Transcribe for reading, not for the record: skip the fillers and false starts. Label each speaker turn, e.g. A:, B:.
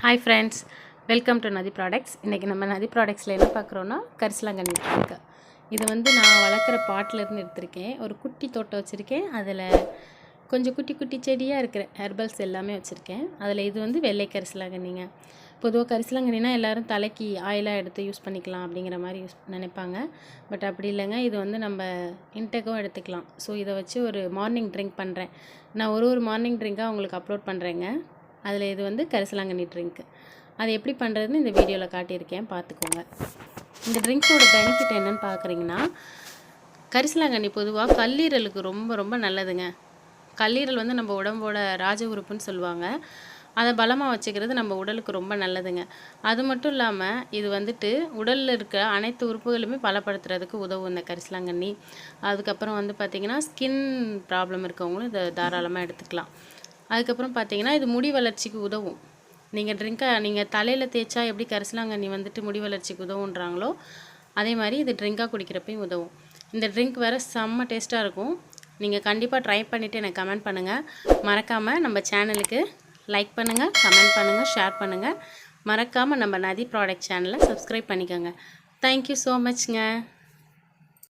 A: Hi friends, welcome to நதி products. இன்றைக்கி நம்ம நதி ப்ராடக்ட்ஸில் என்ன பார்க்குறோன்னா கரிசலாங்கண்ணி இருக்கு. இது வந்து நான் வளர்க்குற பாட்டிலேருந்து எடுத்திருக்கேன். ஒரு குட்டி தோட்டம் வச்சுருக்கேன். அதில் கொஞ்சம் குட்டி குட்டி செடியாக இருக்கிற ஹெர்பல்ஸ் எல்லாமே வச்சுருக்கேன். அதில் இது வந்து வெள்ளை கரிசலாங்கண்ணிங்க. பொதுவாக கரிசலாங்கண்ணினா எல்லோரும் தலைக்கு ஆயிலாக எடுத்து யூஸ் பண்ணிக்கலாம் அப்படிங்கிற மாதிரி நினைப்பாங்க. பட் அப்படி இல்லைங்க, இது வந்து நம்ம இன்டேக்கும் எடுத்துக்கலாம். ஸோ இதை வச்சு ஒரு மார்னிங் ட்ரிங்க் பண்ணுறேன். நான் ஒரு மார்னிங் ட்ரிங்காக உங்களுக்கு அப்லோட் பண்ணுறேங்க. அதில் இது வந்து கரிசலாங்கண்ணி ட்ரிங்க்கு. அது எப்படி பண்ணுறதுன்னு இந்த வீடியோவில் காட்டியிருக்கேன், பார்த்துக்கோங்க. இந்த ட்ரிங்க்கோட பெனிஃபிட் என்னென்னு பார்க்குறீங்கன்னா, கரிசலாங்கண்ணி பொதுவாக கல்லீரலுக்கு ரொம்ப ரொம்ப நல்லதுங்க. கல்லீரல் வந்து நம்ம உடம்போட ராஜ உறுப்புன்னு சொல்லுவாங்க. அதை பலமாக வச்சுக்கிறது நம்ம உடலுக்கு ரொம்ப நல்லதுங்க. அது மட்டும் இல்லாமல் இது வந்துட்டு உடலில் இருக்க அனைத்து உறுப்புகளுமே பலப்படுத்துறதுக்கு உதவும் இந்த கரிசலாங்கண்ணி. அதுக்கப்புறம் வந்து பார்த்திங்கன்னா, ஸ்கின் ப்ராப்ளம் இருக்கவங்களும் இதை தாராளமாக எடுத்துக்கலாம். அதுக்கப்புறம் பார்த்தீங்கன்னா, இது முடி வளர்ச்சிக்கு உதவும். நீங்கள் தலையில் தேய்ச்சா எப்படி கரிசலாங்கண்ணி வந்துட்டு முடி வளர்ச்சிக்கு உதவுன்றாங்களோ, அதே மாதிரி இது ட்ரிங்காக குடிக்கிறப்பையும் உதவும். இந்த ட்ரிங்க் வேறு செம்ம டேஸ்ட்டாக இருக்கும். நீங்கள் கண்டிப்பாக ட்ரை பண்ணிவிட்டு எனக்கு கமெண்ட் பண்ணுங்கள். மறக்காமல் நம்ம சேனலுக்கு லைக் பண்ணுங்கள், கமெண்ட் பண்ணுங்கள், ஷேர் பண்ணுங்கள். மறக்காமல் நம்ம நதி ப்ராடக்ட் சேனலை சப்ஸ்கிரைப் பண்ணிக்கோங்க. Thank you so மச்ங்க.